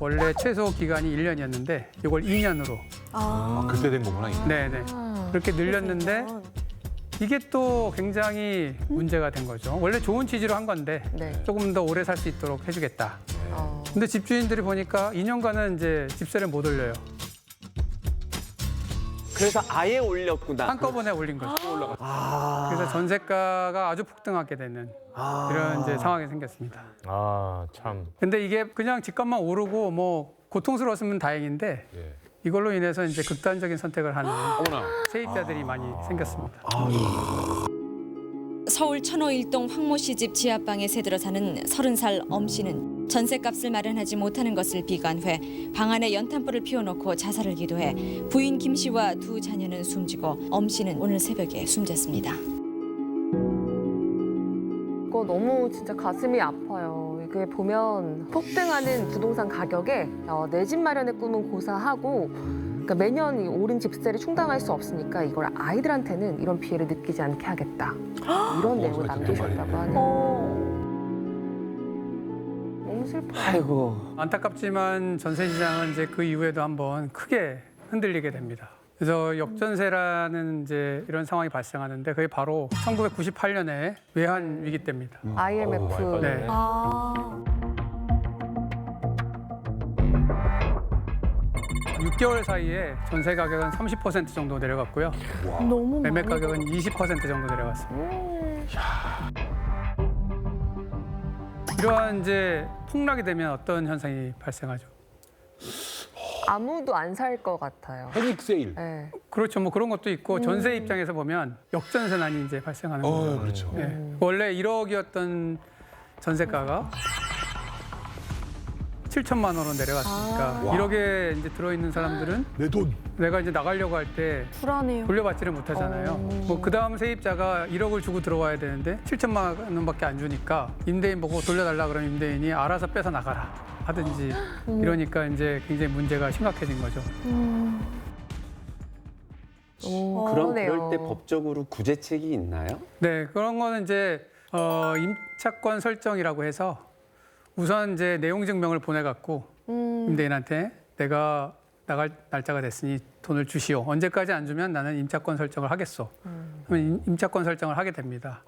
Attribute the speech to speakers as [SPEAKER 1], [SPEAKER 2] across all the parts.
[SPEAKER 1] 원래 최소 기간이 1년이었는데 이걸 2년으로
[SPEAKER 2] 그때 된 거구나. 이게.
[SPEAKER 1] 네네 그렇게 늘렸는데 이게 또 굉장히 문제가 된 거죠. 원래 좋은 취지로 한 건데
[SPEAKER 3] 네.
[SPEAKER 1] 조금 더 오래 살 수 있도록 해주겠다. 근데 집주인들이 보니까 2년간은 이제 집세를 못 올려요.
[SPEAKER 4] 그래서 아예 올렸구나.
[SPEAKER 1] 한꺼번에 올린 거죠. 그래서 전세가가 아주 폭등하게 되는 이런 이제 상황이 생겼습니다.
[SPEAKER 5] 아, 참.
[SPEAKER 1] 근데 이게 그냥 집값만 오르고 뭐 고통스러웠으면 다행인데
[SPEAKER 2] 예.
[SPEAKER 1] 이걸로 인해서 이제 극단적인 선택을 하는
[SPEAKER 2] 어머나.
[SPEAKER 1] 세입자들이 많이 생겼습니다.
[SPEAKER 6] 서울 천호 일동 황모 씨 집 지하방에 새들어 사는 30살 엄 씨는 전셋값을 마련하지 못하는 것을 비관해 방 안에 연탄불을 피워놓고 자살을 기도해 부인 김 씨와 두 자녀는 숨지고 엄 씨는 오늘 새벽에 숨졌습니다.
[SPEAKER 3] 이거 너무 진짜 가슴이 아파요. 이게 보면 폭등하는 부동산 가격에 내 집 마련의 꿈은 고사하고 그러니까 매년 이 오른 집세를 충당할 수 없으니까 이걸 아이들한테는 이런 피해를 느끼지 않게 하겠다. 이런 내용을 남기셨다고 하네요. 너무 슬퍼요.
[SPEAKER 4] 아이고.
[SPEAKER 1] 안타깝지만 전세 시장은 이제 그 이후에도 한번 크게 흔들리게 됩니다. 그래서 역전세라는 이제 이런 상황이 발생하는데 그게 바로 1998년에 외환 위기 때입니다.
[SPEAKER 3] IMF.
[SPEAKER 1] 네.
[SPEAKER 6] 아.
[SPEAKER 1] 6개월 사이에 전세 가격은 30% 정도 내려갔고요.
[SPEAKER 6] 너무
[SPEAKER 1] 매매 가격은 20% 정도 내려갔습니다. 이러한 이제 폭락이 되면 어떤 현상이 발생하죠?
[SPEAKER 3] 아무도 안 살 것 같아요.
[SPEAKER 2] 패닉 세일.
[SPEAKER 3] 네.
[SPEAKER 1] 그렇죠. 뭐 그런 것도 있고 전세 입장에서 보면 역전세난이 이제 발생하는 거예요.
[SPEAKER 2] 그렇죠.
[SPEAKER 1] 네. 원래 1억이었던 전세가가 7천만 원으로 내려갔으니까 1억에 이제 들어있는 사람들은
[SPEAKER 2] 내 돈.
[SPEAKER 1] 내가 이제 나가려고 할 때
[SPEAKER 6] 불안해요.
[SPEAKER 1] 돌려받지를 못하잖아요. 뭐 그 다음 세입자가 1억을 주고 들어와야 되는데 7천만 원밖에 안 주니까 임대인 보고 돌려달라 그러면 임대인이 알아서 뺏어 나가라 하든지 이러니까 이제 굉장히 문제가 심각해진 거죠.
[SPEAKER 4] 그럼
[SPEAKER 3] 그러네요.
[SPEAKER 4] 그럴 때 법적으로 구제책이 있나요?
[SPEAKER 1] 네, 그런 거는 이제 임차권 설정이라고 해서 우선 이제 내용 증명을 보내갖고 임대인한테 내가 나갈 날짜가 됐으니 돈을 주시오. 언제까지 안 주면 나는 임차권 설정을 하겠소. 그러면 임차권 설정을 하게 됩니다.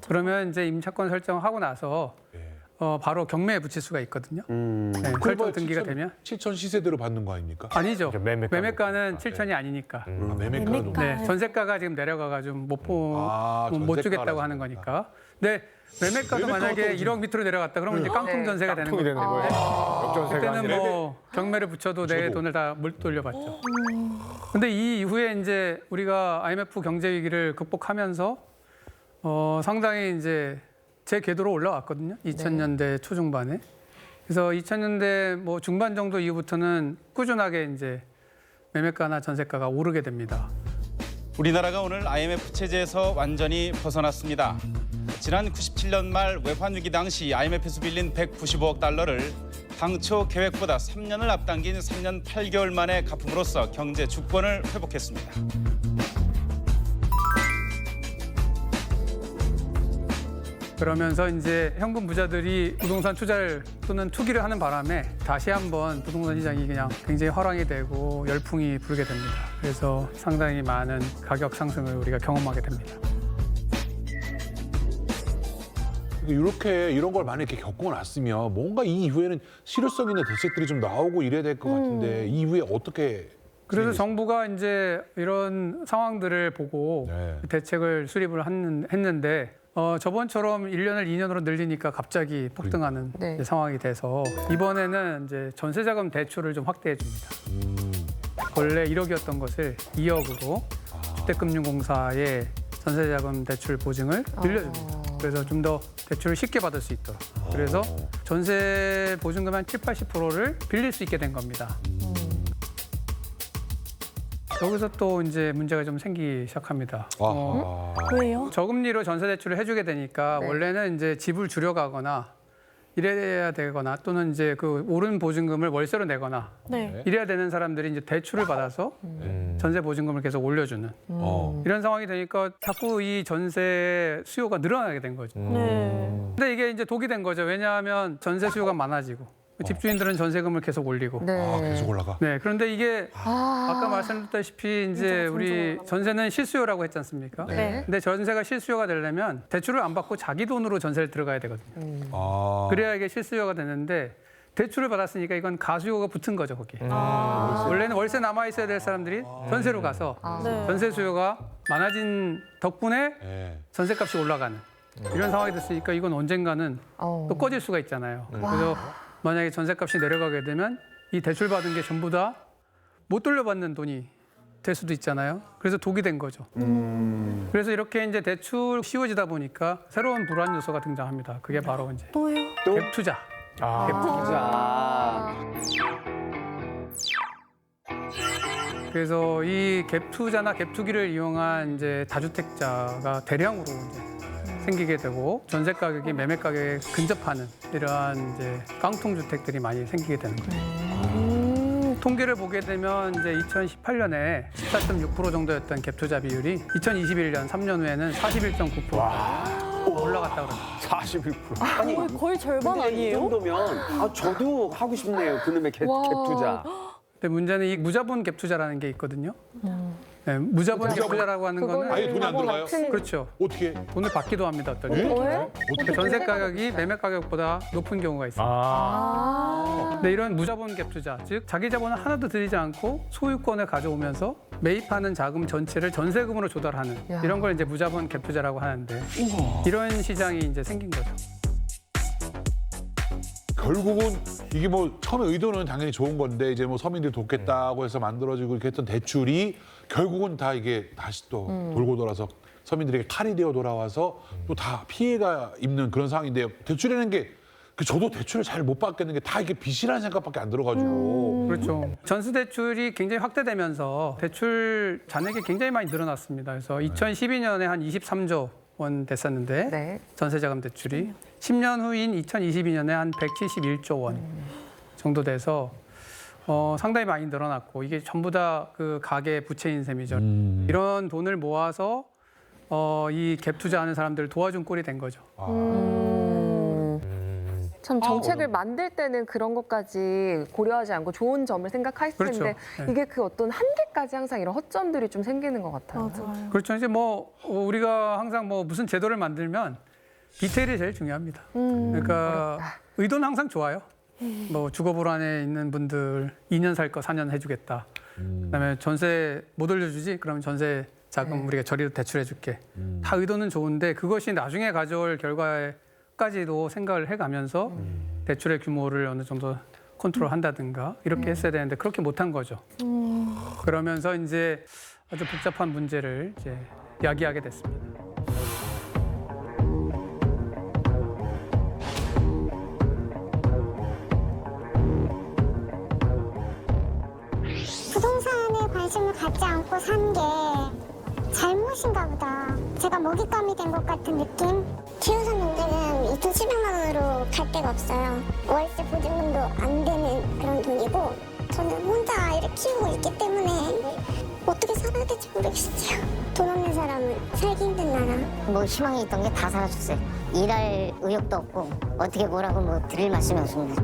[SPEAKER 1] 그러면 이제 임차권 설정을 하고 나서 바로 경매에 붙일 수가 있거든요. 네, 설정 등기가 되면
[SPEAKER 2] 7천 시세대로 받는 거 아닙니까?
[SPEAKER 1] 아니죠.
[SPEAKER 5] 매매가로.
[SPEAKER 1] 매매가는 7천이 아니니까.
[SPEAKER 2] 매매가도.
[SPEAKER 1] 네, 전세가가 지금 내려가가지고 못
[SPEAKER 2] 전세가라서
[SPEAKER 1] 주겠다고 하는 거니까. 네, 매매가도
[SPEAKER 2] 매매가가
[SPEAKER 1] 만약에
[SPEAKER 2] 떨어지면.
[SPEAKER 1] 1억 밑으로 내려갔다 그러면 이제 깡통 전세가 되는
[SPEAKER 5] 통이
[SPEAKER 1] 거예요.
[SPEAKER 5] 되는 거예요. 역전세가
[SPEAKER 1] 그때는
[SPEAKER 5] 아니라.
[SPEAKER 1] 뭐 경매를 붙여도 내
[SPEAKER 2] 붙여도.
[SPEAKER 1] 돈을 다 물 돌려받죠. 근데 이 이후에 이제 우리가 IMF 경제 위기를 극복하면서 상당히 이제 제 궤도로 올라왔거든요. 2000년대 초중반에. 그래서 2000년대 뭐 중반 정도 이후부터는 꾸준하게 이제 매매가나 전세가가 오르게 됩니다.
[SPEAKER 7] 우리나라가 오늘 IMF 체제에서 완전히 벗어났습니다. 지난 97년 말 외환 위기 당시 IMF에서 빌린 195억 달러를 당초 계획보다 3년을 앞당긴 3년 8개월 만에 갚음으로써 경제 주권을 회복했습니다.
[SPEAKER 1] 그러면서 이제 현금 부자들이 부동산 투자를 또는 투기를 하는 바람에 다시 한번 부동산 시장이 그냥 굉장히 화랑이 되고 열풍이 불게 됩니다. 그래서 상당히 많은 가격 상승을 우리가 경험하게 됩니다.
[SPEAKER 2] 이렇게 이런 걸 만약에 겪고 났으면 뭔가 이 이후에는 실효성 있는 대책들이 좀 나오고 이래야 될 것 같은데 이 이후에 어떻게?
[SPEAKER 1] 그래서 정부가 이제 이런 상황들을 보고
[SPEAKER 2] 네.
[SPEAKER 1] 대책을 수립을 했는데 저번처럼 1년을 2년으로 늘리니까 갑자기 폭등하는
[SPEAKER 3] 네.
[SPEAKER 1] 이제 상황이 돼서 이번에는 이제 전세자금 대출을 좀 확대해 줍니다. 원래 1억이었던 것을 2억으로 주택금융공사의 전세자금 대출 보증을 늘려줍니다. 그래서 좀 더 대출을 쉽게 받을 수 있도록. 그래서 전세 보증금 한 7, 80%를 빌릴 수 있게 된 겁니다. 여기서 또 이제 문제가 좀 생기기 시작합니다.
[SPEAKER 6] 왜요?
[SPEAKER 1] 저금리로 전세 대출을 해주게 되니까
[SPEAKER 3] 네.
[SPEAKER 1] 원래는 이제 집을 줄여가거나 이래야 되거나 또는 이제 그 오른 보증금을 월세로 내거나
[SPEAKER 6] 네.
[SPEAKER 1] 이래야 되는 사람들이 이제 대출을 받아서 전세 보증금을 계속 올려주는 이런 상황이 되니까 자꾸 이 전세 수요가 늘어나게 된 거죠.
[SPEAKER 6] 네.
[SPEAKER 1] 근데 이게 이제 독이 된 거죠. 왜냐하면 전세 수요가 많아지고 집주인들은 전세금을 계속 올리고.
[SPEAKER 3] 네.
[SPEAKER 2] 아, 계속 올라가.
[SPEAKER 1] 네, 그런데 이게 아까
[SPEAKER 3] 아,
[SPEAKER 1] 말씀드렸다시피 이제 우리 전세는 실수요라고 했지 않습니까?
[SPEAKER 3] 네.
[SPEAKER 1] 근데 전세가 실수요가 되려면 대출을 안 받고 자기 돈으로 전세를 들어가야 되거든요.
[SPEAKER 2] 아.
[SPEAKER 1] 그래야 이게 실수요가 되는데 대출을 받았으니까 이건 가수요가 붙은 거죠, 거기. 원래는 월세 남아 있어야 될 사람들이 전세로 가서 전세 수요가 많아진 덕분에
[SPEAKER 2] 네.
[SPEAKER 1] 전세값이 올라가는 이런 상황이 됐으니까 이건 언젠가는 또 꺼질 수가 있잖아요. 그래서 만약에 전세값이 내려가게 되면 이 대출 받은 게 전부 다 못 돌려받는 돈이 될 수도 있잖아요. 그래서 독이 된 거죠. 그래서 이렇게 이제 대출 쉬워지다 보니까 새로운 불안 요소가 등장합니다. 그게 바로 이제 갭 투자.
[SPEAKER 4] 자,
[SPEAKER 1] 그래서 이 갭 투자나 갭 투기를 이용한 이제 다주택자가 대량으로 이제 생기게 되고 전세 가격이 매매 가격에 근접하는 이러한 이제 깡통 주택들이 많이 생기게 되는 거예요. 통계를 보게 되면 이제 2018년에 14.6% 정도였던 갭 투자 비율이 2021년 3년 후에는 41.9% 올라갔다 그럽니다.
[SPEAKER 5] 41%.
[SPEAKER 8] 거의 절반
[SPEAKER 4] 근데 이
[SPEAKER 8] 아니에요?
[SPEAKER 4] 정도면 저도 하고 싶네요. 그놈의 갭 투자.
[SPEAKER 1] 근데 문제는 이 무자본 갭 투자라는 게 있거든요. 네, 무자본 갭 투자라고 하는 거는
[SPEAKER 2] 아예 돈이 안 들어가요?
[SPEAKER 1] 그렇죠.
[SPEAKER 2] 어떻게?
[SPEAKER 1] 돈을 받기도 합니다. 어떨 때.
[SPEAKER 8] 왜?
[SPEAKER 1] 그러니까 전세 가격이 매매 가격보다 높은 경우가 있습니다. 근데 이런 무자본 갭 투자, 즉 자기 자본을 하나도 들이지 않고 소유권을 가져오면서 매입하는 자금 전체를 전세금으로 조달하는
[SPEAKER 3] 야.
[SPEAKER 1] 이런 걸 이제 무자본 갭 투자라고 하는데 이런 시장이 이제 생긴 거죠.
[SPEAKER 2] 결국은 이게 뭐 처음에 의도는 당연히 좋은 건데 이제 뭐 서민들 돕겠다고 해서 만들어지고 이렇게 했던 대출이 결국은 다 이게 다시 또 돌고 돌아서 서민들에게 칼이 되어 돌아와서 또 다 피해가 입는 그런 상황인데요. 대출이라는 게 저도 대출을 잘 못 받겠는 게 다 이게 빚이라는 생각밖에 안 들어가지고.
[SPEAKER 1] 그렇죠. 전세 대출이 굉장히 확대되면서 대출 잔액이 굉장히 많이 늘어났습니다. 그래서 2012년에 한 23조 원 됐었는데
[SPEAKER 3] 네.
[SPEAKER 1] 전세자금 대출이 10년 후인 2022년에 한 171조 원 정도 돼서 상당히 많이 늘어났고 이게 전부 다 그 가계 부채인 셈이죠. 이런 돈을 모아서 이 갭 투자하는 사람들을 도와준 꼴이 된 거죠.
[SPEAKER 3] 참 정책을 만들 때는 그런 것까지 고려하지 않고 좋은 점을 생각했을
[SPEAKER 1] 그렇죠.
[SPEAKER 3] 텐데
[SPEAKER 1] 네.
[SPEAKER 3] 이게 그 어떤 한계까지 항상 이런 허점들이 좀 생기는 것 같아요.
[SPEAKER 8] 맞아요.
[SPEAKER 1] 그렇죠. 이제 뭐 우리가 항상 뭐 무슨 제도를 만들면 디테일이 제일 중요합니다. 그러니까 의도는 항상 좋아요. 뭐 주거 불안에 있는 분들 2년 살 거 4년 해주겠다. 그다음에 전세 못 올려주지? 그러면 전세 자금 우리가 저리로 대출해줄게. 다 의도는 좋은데 그것이 나중에 가져올 결과까지도 생각을 해가면서 대출의 규모를 어느 정도 컨트롤한다든가 이렇게 했어야 되는데 그렇게 못한 거죠. 그러면서 이제 아주 복잡한 문제를 이제 야기하게 됐습니다.
[SPEAKER 9] 부동산에 관심을 갖지 않고 산 게 잘못인가 보다. 제가 먹잇감이 된 것 같은 느낌? 키우는 문제는 2,700만 원으로 갈 데가 없어요. 월세 보증금도 안 되는 그런 돈이고 저는 혼자 아이를 키우고 있기 때문에 어떻게 살아야 될지 모르겠어요. 돈 없는 사람은 살기 힘든 나라.
[SPEAKER 10] 뭐 희망이 있던 게 다 사라졌어요. 일할 의욕도 없고 어떻게 뭐라고 뭐 드릴 말씀이 없습니다.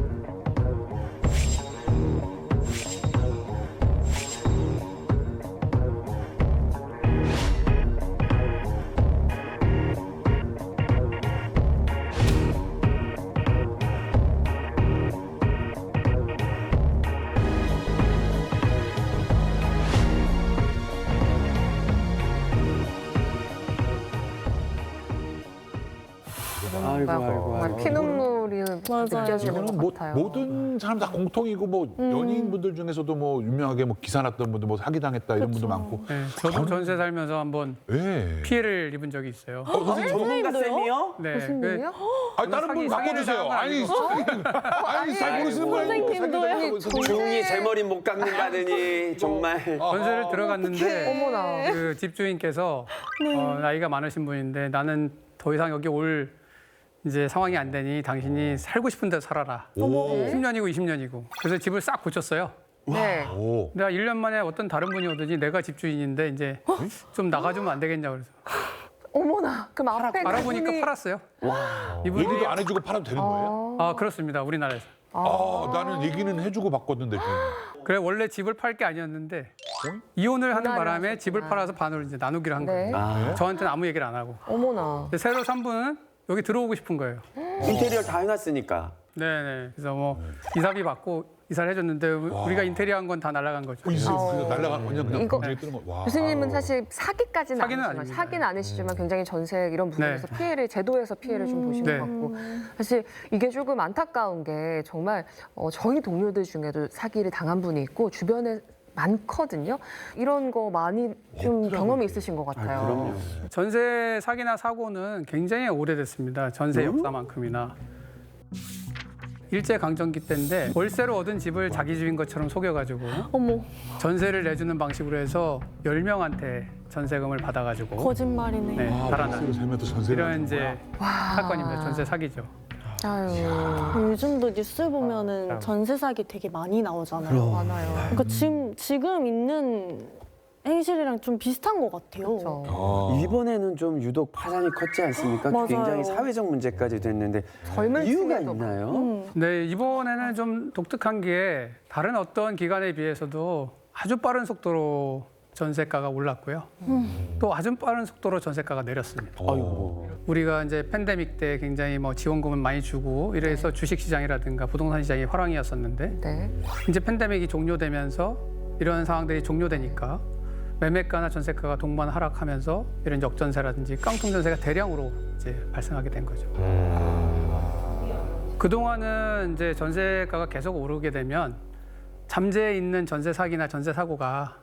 [SPEAKER 3] 정말 피눈물이 느껴지는
[SPEAKER 2] 이거는
[SPEAKER 3] 것
[SPEAKER 2] 뭐
[SPEAKER 3] 같아요.
[SPEAKER 2] 모든 사람 다 공통이고 뭐 연예인분들 중에서도 뭐 유명하게 뭐 기사 났던 분들 뭐 사기당했다 이런 분도 많고.
[SPEAKER 1] 네, 저도 전세 살면서 한번
[SPEAKER 2] 예.
[SPEAKER 1] 피해를 입은 적이 있어요.
[SPEAKER 4] 무슨 전문가 쌤이요?
[SPEAKER 1] 네,
[SPEAKER 3] 무슨 일이요?
[SPEAKER 2] 아니 다른 분 바꿔주세요. 아니 잘 모르시는 분 아니고 사기당했다고 해서.
[SPEAKER 4] 중이 제 머리 못 깎는다더니 정말.
[SPEAKER 1] 전세를 들어갔는데
[SPEAKER 3] 어머나.
[SPEAKER 1] 그 집주인께서 나이가 많으신 분인데 나는 더 이상 여기 올 이제 상황이 안 되니 당신이 살고 싶은 데 살아라.
[SPEAKER 2] 오.
[SPEAKER 1] 10년이고 20년이고. 그래서 집을 싹 고쳤어요.
[SPEAKER 3] 네.
[SPEAKER 2] 오.
[SPEAKER 1] 내가 1년 만에 어떤 다른 분이 오더니 내가 집주인인데 이제 좀 나가주면 안 되겠냐 그래서
[SPEAKER 3] 어머나. 그럼 앞에
[SPEAKER 1] 알아보니까
[SPEAKER 3] 그분이-
[SPEAKER 1] 팔았어요.
[SPEAKER 2] 얘기도 안 해주고 팔아도 되는 거예요?
[SPEAKER 1] 아 그렇습니다. 우리나라에서.
[SPEAKER 2] 나는 얘기는 해주고 받거든데.
[SPEAKER 1] 그래 원래 집을 팔 게 아니었는데 이혼을 하는
[SPEAKER 3] 분할을
[SPEAKER 1] 바람에
[SPEAKER 3] 하셨구나.
[SPEAKER 1] 집을 팔아서 반으로 이제 나누기를 한
[SPEAKER 3] 네.
[SPEAKER 1] 거예요. 저한테는 아무 얘기를 안 하고.
[SPEAKER 3] 어머나.
[SPEAKER 1] 근데 새로 산 분은 여기 들어오고 싶은 거예요.
[SPEAKER 4] 인테리어 다 해놨으니까.
[SPEAKER 1] 네네. 그래서 뭐 이사비 받고 이사를 해줬는데 우리가 인테리어 한 건 다 날아간 거죠.
[SPEAKER 2] 그래서 날라간 완전 그냥
[SPEAKER 3] 이거
[SPEAKER 2] 공중에 뜨는 거. 와.
[SPEAKER 3] 교수님은 사실 사기까지는
[SPEAKER 1] 사기는
[SPEAKER 3] 아니지만
[SPEAKER 1] 아닙니다.
[SPEAKER 3] 사기는 아니시지만 굉장히 전세 이런 부분에서 피해를 제도에서 피해를 좀 보신
[SPEAKER 1] 네.
[SPEAKER 3] 것 같고 사실 이게 조금 안타까운 게 정말 저희 동료들 중에도 사기를 당한 분이 있고 주변에 많거든요. 이런 거 많이 좀 경험이 있으신 것 같아요.
[SPEAKER 4] 그럼요.
[SPEAKER 1] 전세 사기나 사고는 굉장히 오래됐습니다. 전세 역사만큼이나. 일제강점기 때인데 월세로 얻은 집을 자기 집인 것처럼 속여가지고
[SPEAKER 8] 어머,
[SPEAKER 1] 전세를 내주는 방식으로 해서 10명한테 전세금을 받아가지고
[SPEAKER 8] 거짓말이네.
[SPEAKER 1] 네, 달아나
[SPEAKER 2] 박수로 세면서 전세를
[SPEAKER 1] 이런 이제 사건입니다. 전세 사기죠.
[SPEAKER 3] 아유,
[SPEAKER 8] 요즘도 뉴스 보면은
[SPEAKER 5] 참.
[SPEAKER 8] 전세 사기 되게 많이 나오잖아요.
[SPEAKER 3] 많아요.
[SPEAKER 8] 그러니까 지금 있는 행실이랑 좀 비슷한 것 같아요.
[SPEAKER 3] 그렇죠.
[SPEAKER 4] 이번에는 좀 유독 파장이 컸지 않습니까?
[SPEAKER 8] 맞아요.
[SPEAKER 4] 굉장히 사회적 문제까지 됐는데
[SPEAKER 3] 젊은
[SPEAKER 4] 이유가
[SPEAKER 3] 층에도
[SPEAKER 4] 있나요?
[SPEAKER 1] 네, 이번에는 좀 독특한 게 다른 어떤 기간에 비해서도 아주 빠른 속도로 전세가가 올랐고요. 또 아주 빠른 속도로 전세가가 내렸습니다.
[SPEAKER 4] 아이고.
[SPEAKER 1] 우리가 이제 팬데믹 때 굉장히 뭐 지원금을 많이 주고 이래서 주식시장이라든가 부동산 시장이 화랑이었었는데
[SPEAKER 3] 네.
[SPEAKER 1] 이제 팬데믹이 종료되면서 이런 상황들이 종료되니까 매매가나 전세가가 동반 하락하면서 이런 역전세라든지 깡통 전세가 대량으로 이제 발생하게 된 거죠. 그동안은 이제 전세가가 계속 오르게 되면 잠재해 있는 전세 사기나 전세 사고가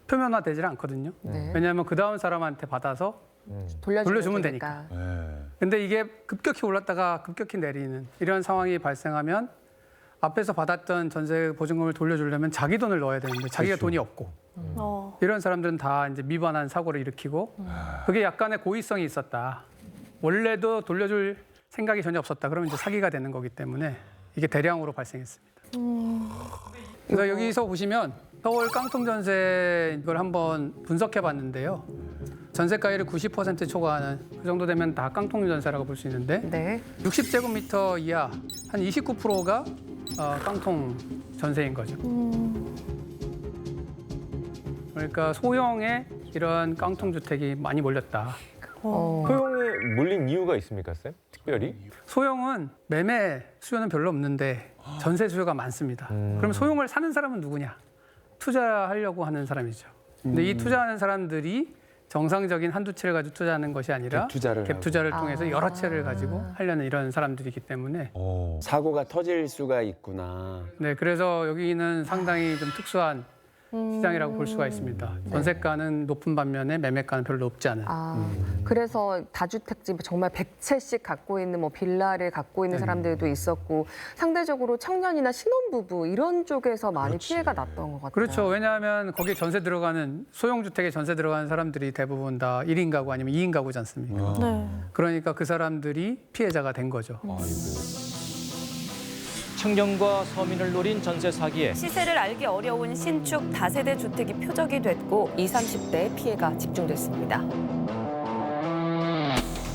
[SPEAKER 1] 표면화되질 않거든요.
[SPEAKER 3] 네.
[SPEAKER 1] 왜냐하면 그 다음 사람한테 받아서
[SPEAKER 3] 돌려주면
[SPEAKER 1] 돌려주면 되니까.
[SPEAKER 2] 네.
[SPEAKER 1] 근데 이게 급격히 올랐다가 급격히 내리는 이런 상황이 발생하면 앞에서 받았던 전세 보증금을 돌려주려면 자기 돈을 넣어야 되는데 자기가 돈이 없고 이런 사람들은 다 이제 미반한 사고를 일으키고 그게 약간의 고의성이 있었다. 원래도 돌려줄 생각이 전혀 없었다. 그러면 이제 사기가 되는 거기 때문에 이게 대량으로 발생했습니다. 그래서 여기서 보시면 서울 깡통 전세 이걸 한번 분석해 봤는데요. 전세가율이 90% 초과하는 그 정도 되면 다 깡통 전세라고 볼 수 있는데
[SPEAKER 3] 네.
[SPEAKER 1] 60제곱미터 이하 한 29%가 깡통 전세인 거죠. 그러니까 소형의 이런 깡통 주택이 많이 몰렸다.
[SPEAKER 5] 소형에 몰린 이유가 있습니까, 쌤? 특별히?
[SPEAKER 1] 소형은 매매 수요는 별로 없는데 전세 수요가 많습니다. 그럼 소형을 사는 사람은 누구냐? 투자하려고 하는 사람이죠. 근데 이 투자하는 사람들이 정상적인 한두 채를 가지고 투자하는 것이 아니라
[SPEAKER 4] 갭 투자를 하고.
[SPEAKER 1] 통해서 여러 채를 가지고 하려는 이런 사람들이기 때문에
[SPEAKER 4] 사고가 터질 수가 있구나.
[SPEAKER 1] 네, 그래서 여기는 상당히 좀 특수한 시장이라고 볼 수가 있습니다. 전세가는 높은 반면에 매매가는 별로 높지 않은.
[SPEAKER 3] 그래서 다주택집 정말 100채씩 갖고 있는 뭐 빌라를 갖고 있는 사람들도 있었고 상대적으로 청년이나 신혼부부 이런 쪽에서 많이 피해가 났던 것 같아요.
[SPEAKER 1] 그렇죠. 왜냐하면 거기에 전세 들어가는 소형주택에 전세 들어가는 사람들이 대부분 다 1인 가구 아니면 2인 가구지 않습니까?
[SPEAKER 8] 네.
[SPEAKER 1] 그러니까 그 사람들이 피해자가 된 거죠.
[SPEAKER 11] 청년과 서민을 노린 전세 사기에
[SPEAKER 3] 시세를 알기 어려운 신축 다세대 주택이 표적이 됐고 20, 30대의 피해가 집중됐습니다.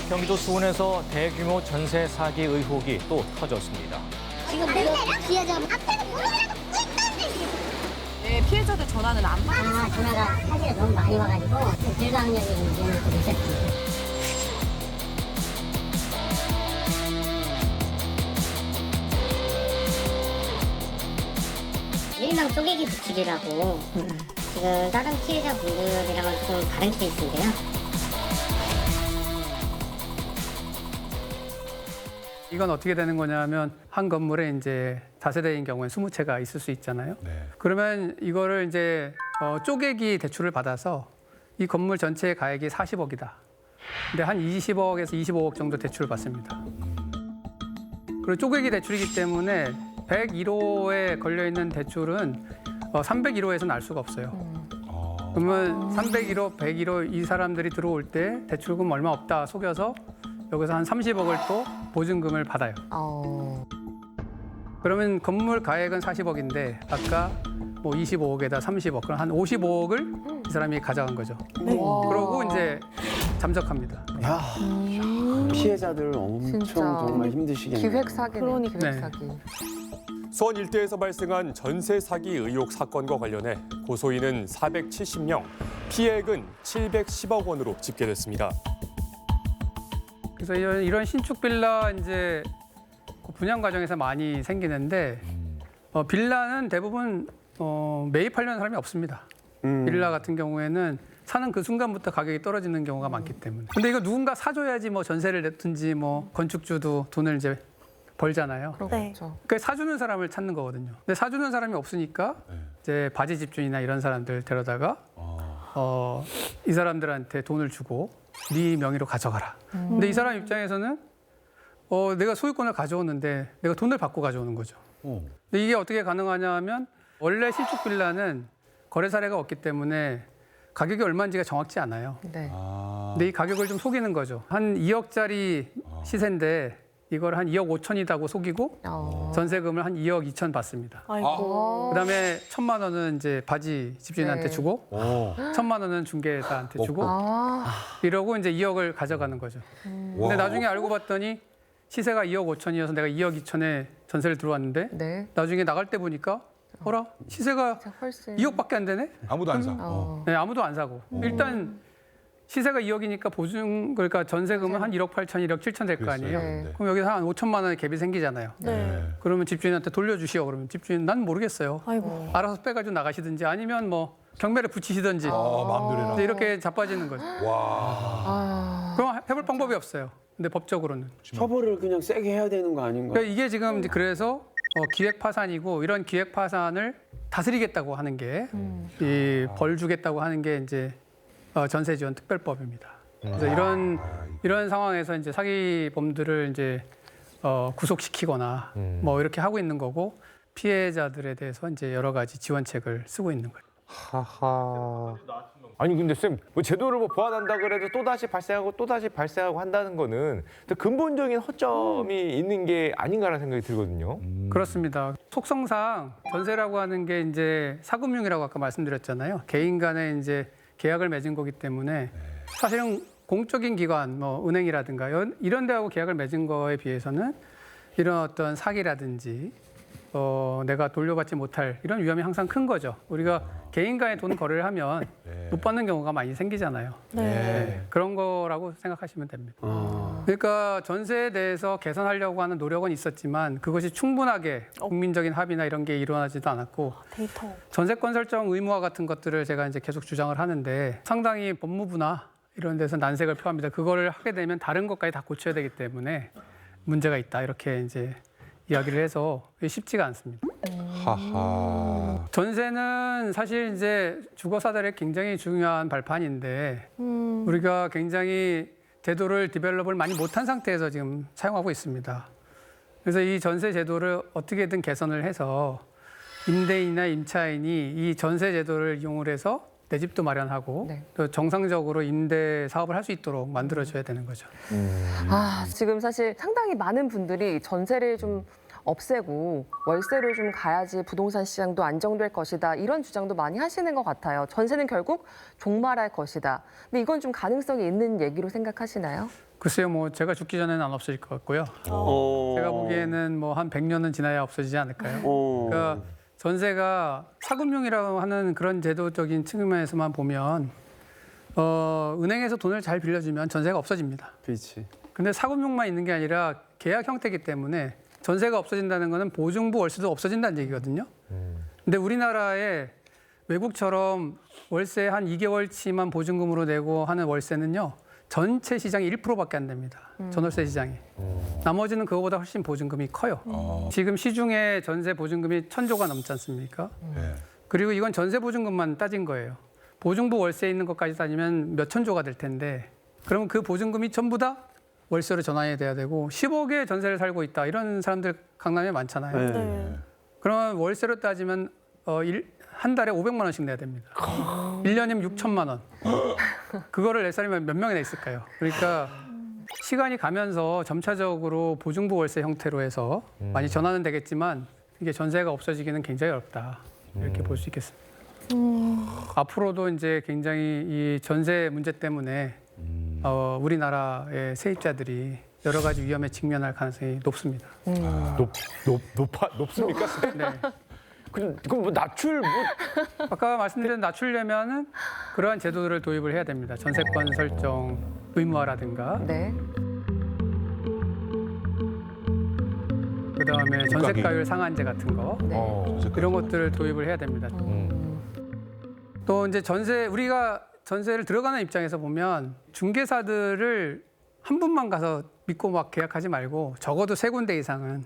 [SPEAKER 11] 경기도 수원에서 대규모 전세 사기 의혹이 또 터졌습니다.
[SPEAKER 10] 지금 피해자 앞에는 모르라고
[SPEAKER 3] 네, 피해자들 전화는 안 받아요.
[SPEAKER 10] 전화가 사기가 너무 많이 와가지고 불가항력의 문제는 좀 있었습니다. 일명 쪼개기 부칙이라고 지금 다른 피해자분들이랑은 좀 다른 케이스인데요.
[SPEAKER 1] 이건 어떻게 되는 거냐면 한 건물에 이제 다세대인 경우에 20채가 있을 수 있잖아요.
[SPEAKER 2] 네.
[SPEAKER 1] 그러면 이거를 이제 쪼개기 대출을 받아서 이 건물 전체의 가액이 40억이다. 근데 한 20억에서 25억 정도 대출을 받습니다. 그리고 쪼개기 대출이기 때문에 101호에 걸려 있는 대출은 301호에서는 알 수가 없어요. 그러면 301호, 101호 이 사람들이 들어올 때 대출금 얼마 없다 속여서 여기서 한 30억을 또 보증금을 받아요. 그러면 건물 가액은 40억인데 아까 뭐 25억에다 30억, 그럼 한 55억을 이 사람이 가져간 거죠. 그러고 이제 잠적합니다.
[SPEAKER 4] 야, 피해자들 엄청
[SPEAKER 3] 진짜.
[SPEAKER 4] 정말 힘드시겠네요.
[SPEAKER 3] 기획 사기네.
[SPEAKER 8] 그러니까.
[SPEAKER 3] 기획
[SPEAKER 1] 네.
[SPEAKER 3] 사기.
[SPEAKER 12] 수원 일대에서 발생한 전세 사기 의혹 사건과 관련해 고소인은 470명, 피해액은 710억 원으로 집계됐습니다.
[SPEAKER 1] 그래서 이런 신축 빌라 이제 그 분양 과정에서 많이 생기는데 빌라는 대부분 매입하려는 사람이 없습니다. 빌라 같은 경우에는 사는 그 순간부터 가격이 떨어지는 경우가 많기 때문에. 근데 이거 누군가 사줘야지 뭐 전세를 냈든지 뭐 건축주도 돈을 이제 벌잖아요.
[SPEAKER 3] 그렇죠.
[SPEAKER 1] 그 사주는 사람을 찾는 거거든요. 근데 사주는 사람이 없으니까 이제 바지 집주인이나 이런 사람들 데려다가 이 사람들한테 돈을 주고 네 명의로 가져가라. 근데 이 사람 입장에서는 내가 소유권을 가져오는데 내가 돈을 받고 가져오는 거죠. 근데 이게 어떻게 가능하냐면 원래 신축 빌라는 거래 사례가 없기 때문에 가격이 얼마인지가 정확치 않아요.
[SPEAKER 3] 네.
[SPEAKER 1] 근데 이 가격을 좀 속이는 거죠. 한 2억짜리 시세인데 이걸 한 2억 5천이라고 속이고 전세금을 한 2억 2천 받습니다.
[SPEAKER 8] 아이고.
[SPEAKER 1] 그다음에 1,000만 원은 이제 바지 집주인한테
[SPEAKER 3] 네.
[SPEAKER 1] 주고 1,000만 원은 중개사한테 주고 이러고 이제 2억을 가져가는 거죠. 근데 나중에 알고 봤더니 시세가 2억 5천이어서 내가 2억 2천에 전세를 들어왔는데
[SPEAKER 3] 네.
[SPEAKER 1] 나중에 나갈 때 보니까 어라 시세가
[SPEAKER 3] 훨씬
[SPEAKER 1] 2억밖에 안 되네?
[SPEAKER 2] 아무도 안 사.
[SPEAKER 1] 네, 아무도 안 사고. 일단 시세가 2억이니까 그러니까 전세금은 한 1억 8천, 1억 7천 될 거 아니에요.
[SPEAKER 3] 네.
[SPEAKER 1] 그럼 여기서 한 5천만 원의 갭이 생기잖아요.
[SPEAKER 8] 네.
[SPEAKER 1] 그러면 집주인한테 돌려주시오. 그러면 집주인 난 모르겠어요.
[SPEAKER 8] 아이고.
[SPEAKER 1] 알아서 빼가지고 나가시든지 아니면 뭐 경매를 붙이시든지
[SPEAKER 2] 마음대로 해라.
[SPEAKER 1] 이제 이렇게 자빠지는 거죠. 그럼 해볼 방법이 없어요. 근데 법적으로는.
[SPEAKER 4] 처벌을 그냥 세게 해야 되는 거 아닌가?
[SPEAKER 1] 그러니까 이게 지금 이제 그래서 기획 파산이고 이런 기획 파산을 다스리겠다고 하는 게 이 벌 주겠다고 하는 게 이제 전세 지원 특별법입니다. 그래서 이런 상황에서 이제 사기범들을 이제 구속시키거나 뭐 이렇게 하고 있는 거고 피해자들에 대해서 이제 여러 가지 지원책을 쓰고 있는 거예요.
[SPEAKER 5] 하하. 아니 근데 쌤, 뭐 제도를 뭐 보완한다 그래도 또 다시 발생하고 한다는 거는 또 근본적인 허점이 있는 게 아닌가라는 생각이 들거든요.
[SPEAKER 1] 그렇습니다. 속성상 전세라고 하는 게 이제 사금융이라고 아까 말씀드렸잖아요. 개인 간에 이제 계약을 맺은 거기 때문에 사실은 공적인 기관, 뭐 은행이라든가 이런 데하고 계약을 맺은 거에 비해서는 이런 어떤 사기라든지 내가 돌려받지 못할 이런 위험이 항상 큰 거죠. 우리가 개인 간에 돈 거래를 하면 못 받는 경우가 많이 생기잖아요. 그런 거라고 생각하시면 됩니다. 그러니까 전세에 대해서 개선하려고 하는 노력은 있었지만 그것이 충분하게 국민적인 합의나 이런 게 일어나지도 않았고
[SPEAKER 8] 데이터.
[SPEAKER 1] 전세권 설정 의무화 같은 것들을 제가 이제 계속 주장을 하는데 상당히 법무부나 이런 데서 난색을 표합니다. 그거를 하게 되면 다른 것까지 다 고쳐야 되기 때문에 문제가 있다 이렇게 이제 이야기를 해서 쉽지가 않습니다.
[SPEAKER 2] 하하.
[SPEAKER 1] 전세는 사실 이제 주거 사달의 굉장히 중요한 발판인데 우리가 굉장히 제도를 디벨롭을 많이 못한 상태에서 지금 사용하고 있습니다. 그래서 이 전세 제도를 어떻게든 개선을 해서 임대인이나 임차인이 이 전세 제도를 이용을 해서 내 집도 마련하고 또 정상적으로 임대 사업을 할 수 있도록 만들어줘야 되는 거죠.
[SPEAKER 3] 지금 사실 상당히 많은 분들이 전세를 좀 없애고 월세로 좀 가야지 부동산 시장도 안정될 것이다. 이런 주장도 많이 하시는 것 같아요. 전세는 결국 종말할 것이다. 근데 이건 좀 가능성이 있는 얘기로 생각하시나요?
[SPEAKER 1] 글쎄요, 뭐 제가 죽기 전에는 안 없어질 것 같고요. 제가 보기에는 뭐 한 100년은 지나야 없어지지 않을까요? 그러니까 전세가 사금융이라고 하는 그런 제도적인 측면에서만 보면 은행에서 돈을 잘 빌려주면 전세가 없어집니다.
[SPEAKER 4] 그렇지.
[SPEAKER 1] 근데 사금융만 있는 게 아니라 계약 형태이기 때문에 전세가 없어진다는 거는 보증부 월세도 없어진다는 얘기거든요. 근데 우리나라에 외국처럼 월세 한 2개월치만 보증금으로 내고 하는 월세는요. 전체 시장이 1%밖에 안 됩니다. 전월세 시장이. 나머지는 그거보다 훨씬 보증금이 커요. 지금 시중에 전세 보증금이 1,000조가 넘지 않습니까? 그리고 이건 전세 보증금만 따진 거예요. 보증부 월세에 있는 것까지 따지면 몇 천조가 될 텐데 그러면 그 보증금이 전부 다 월세로 전환이 돼야 되고 10억에 전세를 살고 있다. 이런 사람들 강남에 많잖아요. 그러면 월세로 따지면 한 달에 500만 원씩 내야 됩니다. 1년이면 6천만 원. 그거를 낼 사람이 몇 명이나 있을까요? 그러니까 시간이 가면서 점차적으로 보증부 월세 형태로 해서 많이 전환은 되겠지만 이게 전세가 없어지기는 굉장히 어렵다. 이렇게 볼 수 있겠습니다. 앞으로도 이제 굉장히 이 전세 문제 때문에 우리나라의 세입자들이 여러 가지 위험에 직면할 가능성이 높습니다.
[SPEAKER 5] 높습니까?
[SPEAKER 1] 네.
[SPEAKER 5] 그럼 뭐 낮출 뭐
[SPEAKER 1] 아까 말씀드린 낮추려면은 그러한 제도들을 도입을 해야 됩니다. 전세권 설정 의무화라든가,
[SPEAKER 3] 네.
[SPEAKER 1] 그다음에 전세가율 상한제 같은 거
[SPEAKER 3] 네.
[SPEAKER 1] 이런 것들을 도입을 해야 됩니다. 또 이제 우리가 전세를 들어가는 입장에서 보면 중개사들을 한 분만 가서 믿고 막 계약하지 말고 적어도 3군데 이상은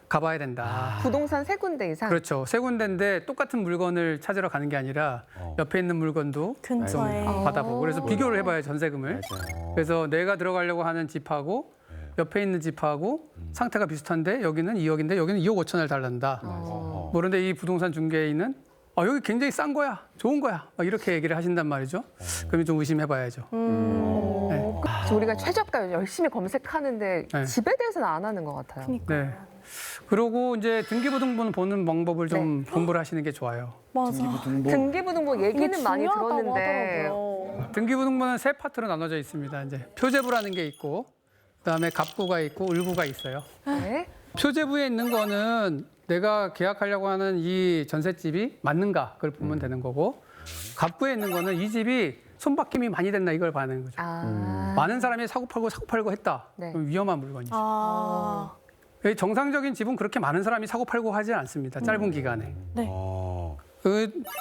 [SPEAKER 1] 가봐야 된다.
[SPEAKER 3] 부동산 3군데 이상.
[SPEAKER 1] 그렇죠. 3군데인데 똑같은 물건을 찾으러 가는 게 아니라 옆에 있는 물건도
[SPEAKER 8] 근처에.
[SPEAKER 1] 좀 받아보고 그래서 비교를 해봐요, 전세금을. 그래서 내가 들어가려고 하는 집하고 옆에 있는 집하고 상태가 비슷한데 여기는 2억인데 여기는 2억 5천을 달란다. 뭐 그런데 이 부동산 중개인은 여기 굉장히 싼 거야, 좋은 거야, 막 이렇게 얘기를 하신단 말이죠. 그러면 좀 의심해봐야죠.
[SPEAKER 3] 그래서 우리가 최저가 열심히 검색하는데
[SPEAKER 1] 네.
[SPEAKER 3] 집에 대해서는 안 하는 것 같아요.
[SPEAKER 1] 네. 그리고 이제 등기부등본 보는 방법을 좀 공부를 하시는 게 좋아요.
[SPEAKER 8] 맞아.
[SPEAKER 3] 등기부등본 얘기는 많이
[SPEAKER 8] 중요하다고
[SPEAKER 3] 들었는데
[SPEAKER 8] 하더라고요.
[SPEAKER 1] 등기부등본은 3파트로 나눠져 있습니다. 이제 표제부라는 게 있고, 그다음에 갑부가 있고 을부가 있어요.
[SPEAKER 3] 네.
[SPEAKER 1] 표제부에 있는 거는 내가 계약하려고 하는 이 전셋집이 맞는가 그걸 보면 되는 거고, 갑부에 있는 거는 이 집이 손바뀜이 많이 됐나 이걸 봐는 거죠. 많은 사람이 사고 팔고 했다.
[SPEAKER 3] 네.
[SPEAKER 1] 그럼 위험한 물건이죠.
[SPEAKER 8] 아,
[SPEAKER 1] 정상적인 집은 그렇게 많은 사람이 사고 팔고 하지 않습니다. 짧은 기간에.
[SPEAKER 8] 네.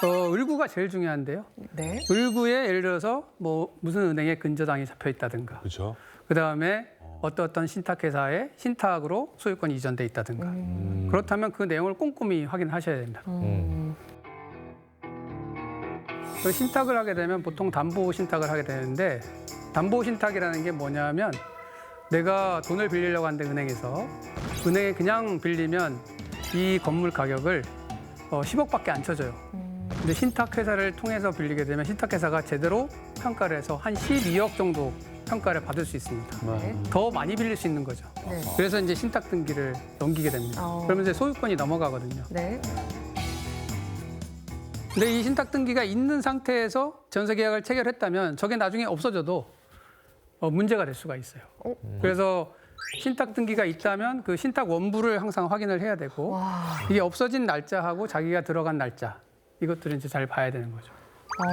[SPEAKER 1] 을구가 제일 중요한데요.
[SPEAKER 3] 네.
[SPEAKER 1] 을구에 예를 들어서 뭐 무슨 은행에 근저당이 잡혀 있다든가,
[SPEAKER 2] 그렇죠.
[SPEAKER 1] 그다음에 어떤 신탁회사에 신탁으로 소유권이 이전돼 있다든가. 그렇다면 그 내용을 꼼꼼히 확인하셔야 됩니다. 그 신탁을 하게 되면 보통 담보 신탁을 하게 되는데, 담보 신탁이라는 게 뭐냐면 내가 돈을 빌리려고 하는데 은행에 그냥 빌리면 이 건물 가격을 10억밖에 안 쳐줘요. 근데 신탁회사를 통해서 빌리게 되면 신탁회사가 제대로 평가를 해서 한 12억 정도 평가를 받을 수 있습니다.
[SPEAKER 3] 네.
[SPEAKER 1] 더 많이 빌릴 수 있는 거죠.
[SPEAKER 3] 네.
[SPEAKER 1] 그래서 이제 신탁 등기를 넘기게 됩니다. 그러면 이제 소유권이 넘어가거든요.
[SPEAKER 3] 네.
[SPEAKER 1] 근데 이 신탁 등기가 있는 상태에서 전세 계약을 체결했다면 저게 나중에 없어져도 문제가 될 수가 있어요. 그래서 신탁 등기가 있다면 그 신탁 원부를 항상 확인을 해야 되고, 이게 없어진 날짜하고 자기가 들어간 날짜, 이것들은 이제 잘 봐야 되는 거죠.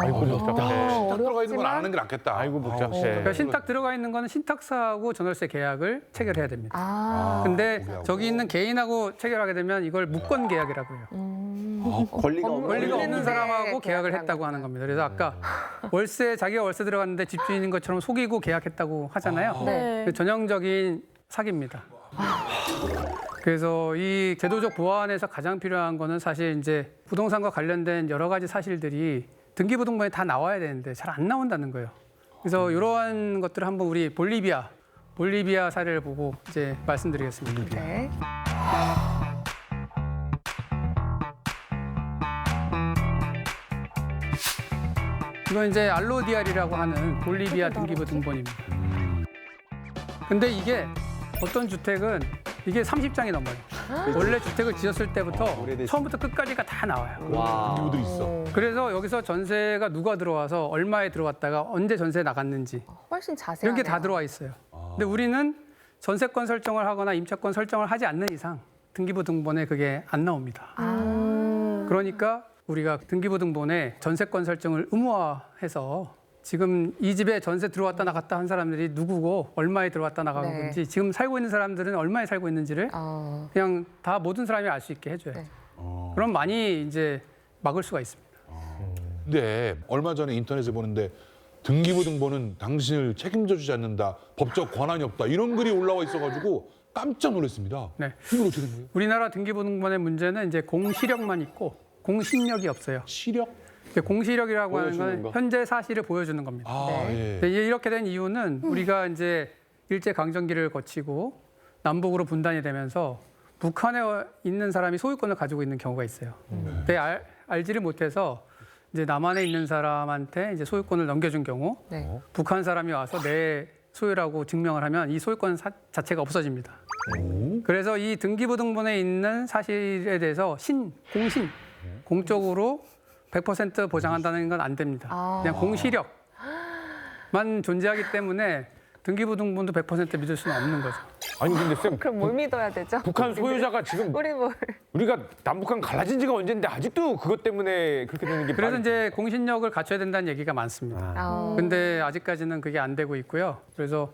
[SPEAKER 5] 아이고 복잡해.
[SPEAKER 2] 딱 들어가 있는 건 안 하는 게 낫겠다.
[SPEAKER 5] 아이고 복잡해.
[SPEAKER 1] 그러니까 신탁 들어가 있는 거는 신탁사하고 전월세 계약을 체결해야 됩니다. 근데 저기 있는 개인하고 체결하게 되면 이걸 무권 계약이라고 해요.
[SPEAKER 4] 권리가
[SPEAKER 1] 없는 사람하고
[SPEAKER 3] 네,
[SPEAKER 1] 계약을 했다고 하는 겁니다. 그래서 아까 자기가 월세 들어갔는데 집주인인 것처럼 속이고 계약했다고 하잖아요.
[SPEAKER 8] 네.
[SPEAKER 1] 전형적인 사기입니다. 그래서 이 제도적 보완에서 가장 필요한 거는 사실 이제 부동산과 관련된 여러 가지 사실들이 등기부등본에 다 나와야 되는데 잘 안 나온다는 거예요. 그래서 이러한 것들을 한번 우리 볼리비아 사례를 보고 이제 말씀드리겠습니다.
[SPEAKER 3] 네.
[SPEAKER 1] 이건 이제 알로디알이라고 하는 볼리비아 등기부등본입니다. 근데 이게 어떤 주택은 이게 30장이 넘어요. 원래 주택을 지었을 때부터 처음부터 끝까지가 다 나와요.
[SPEAKER 2] 등기부들 있어.
[SPEAKER 1] 그래서 여기서 전세가 누가 들어와서 얼마에 들어왔다가 언제 전세 나갔는지
[SPEAKER 3] 훨씬 자세하네요.
[SPEAKER 1] 이런 게 다 들어와 있어요. 근데 우리는 전세권 설정을 하거나 임차권 설정을 하지 않는 이상 등기부등본에 그게 안 나옵니다. 그러니까 우리가 등기부등본에 전세권 설정을 의무화해서 지금 이 집에 전세 들어왔다 나갔다 한 사람들이 누구고 얼마에 들어왔다 나간
[SPEAKER 3] 네.
[SPEAKER 1] 건지, 지금 살고 있는 사람들은 얼마에 살고 있는지를 그냥 다 모든 사람이 알 수 있게 해줘야죠.
[SPEAKER 3] 네.
[SPEAKER 1] 그럼 많이 이제 막을 수가 있습니다.
[SPEAKER 2] 근데 얼마 전에 인터넷에 보는데 등기부등본은 당신을 책임져주지 않는다, 법적 권한이 없다, 이런 글이 올라와 있어가지고 깜짝 놀랐습니다.
[SPEAKER 1] 네.
[SPEAKER 2] 이건 어떻게 된 거예요?
[SPEAKER 1] 우리나라 등기부등본의 문제는 이제 공시력만 있고 공신력이 없어요.
[SPEAKER 2] 시력?
[SPEAKER 1] 공시력이라고 하는
[SPEAKER 4] 보여주는
[SPEAKER 1] 건
[SPEAKER 4] 거.
[SPEAKER 1] 현재 사실을 보여주는 겁니다.
[SPEAKER 2] 예.
[SPEAKER 1] 근데 이렇게 된 이유는 우리가 이제 일제 강점기를 거치고 남북으로 분단이 되면서 북한에 있는 사람이 소유권을 가지고 있는 경우가 있어요. 근데 알지를 못해서 이제 남한에 있는 사람한테 이제 소유권을 넘겨준 경우,
[SPEAKER 3] 네.
[SPEAKER 1] 북한 사람이 와서 내 소유라고 증명을 하면 이 소유권 자체가 없어집니다. 그래서 이 등기부등본에 있는 사실에 대해서 공적으로 100% 보장한다는 건 안 됩니다. 그냥 공시력만 존재하기 때문에 등기부등본도 100% 믿을 수는 없는 거죠.
[SPEAKER 5] 아니 근데 쌤
[SPEAKER 3] 그럼 뭘 믿어야 되죠?
[SPEAKER 5] 북한 소유자가 지금
[SPEAKER 3] 우리 뭘?
[SPEAKER 5] 우리가 남북한 갈라진 지가 언젠데 아직도 그것 때문에 그렇게 되는 게
[SPEAKER 1] 그래서
[SPEAKER 5] 말이-
[SPEAKER 1] 이제 공신력을 갖춰야 된다는 얘기가 많습니다. 근데 아직까지는 그게 안 되고 있고요. 그래서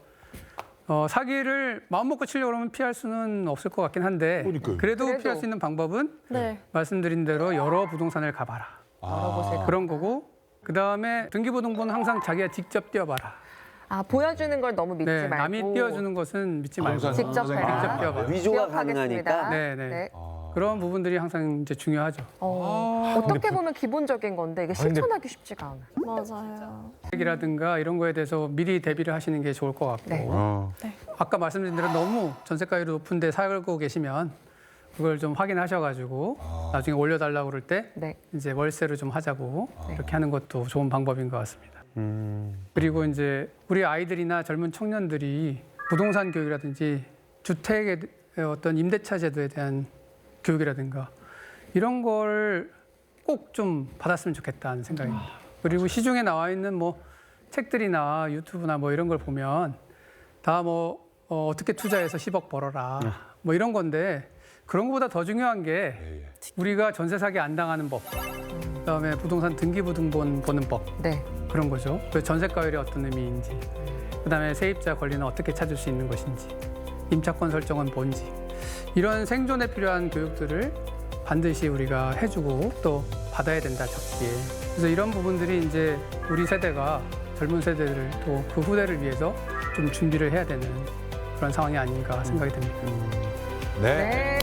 [SPEAKER 1] 사기를 마음 먹고 치려고 그러면 피할 수는 없을 것 같긴 한데
[SPEAKER 2] 그러니까요.
[SPEAKER 1] 그래도
[SPEAKER 3] 그래도.
[SPEAKER 1] 피할 수 있는 방법은
[SPEAKER 8] 네.
[SPEAKER 1] 말씀드린 대로 여러 부동산을 가봐라.
[SPEAKER 3] 알아보세요.
[SPEAKER 1] 그런 거고 그다음에 등기부등본은 항상 자기가 직접 띄워봐라.
[SPEAKER 3] 아, 보여주는 걸 너무 믿지
[SPEAKER 1] 네,
[SPEAKER 3] 말고.
[SPEAKER 1] 남이 띄워주는 것은 믿지 말고
[SPEAKER 3] 직접 해라.
[SPEAKER 1] 직접 띄워봐.
[SPEAKER 4] 위조가
[SPEAKER 3] 기억하겠습니다.
[SPEAKER 4] 가능하니까.
[SPEAKER 1] 네, 네. 그런 부분들이 항상 이제 중요하죠.
[SPEAKER 3] 어떻게 보면 기본적인 건데 이게 실천하기 쉽지가 않아요.
[SPEAKER 8] 맞아요.
[SPEAKER 1] 이라든가 이런 거에 대해서 미리 대비를 하시는 게 좋을 것 같고
[SPEAKER 3] 네.
[SPEAKER 1] 아까 말씀드린 대로 너무 전세가율이 높은데 살고 계시면 그걸 좀 확인하셔가지고 나중에 올려달라고 그럴 때
[SPEAKER 3] 네.
[SPEAKER 1] 이제 월세로 좀 하자고 이렇게 하는 것도 좋은 방법인 것 같습니다. 그리고 이제 우리 아이들이나 젊은 청년들이 부동산 교육이라든지 주택의 어떤 임대차 제도에 대한 교육이라든가 이런 걸 꼭 좀 받았으면 좋겠다는 생각입니다. 그리고 시중에 나와 있는 뭐 책들이나 유튜브나 뭐 이런 걸 보면 다 뭐 어떻게 투자해서 10억 벌어라 뭐 이런 건데 그런 것보다 더 중요한 게 우리가 전세 사기 안 당하는 법, 그다음에 부동산 등기부등본 보는 법
[SPEAKER 3] 네.
[SPEAKER 1] 그런 거죠. 그래서 전세가율이 어떤 의미인지, 그다음에 세입자 권리는 어떻게 찾을 수 있는 것인지, 임차권 설정은 뭔지 이런 생존에 필요한 교육들을 반드시 우리가 해주고 또 받아야 된다 적기에. 그래서 이런 부분들이 이제 우리 세대가 젊은 세대들 또 그 후대를 위해서 좀 준비를 해야 되는 그런 상황이 아닌가 생각이 듭니다.
[SPEAKER 2] 네.
[SPEAKER 3] 네.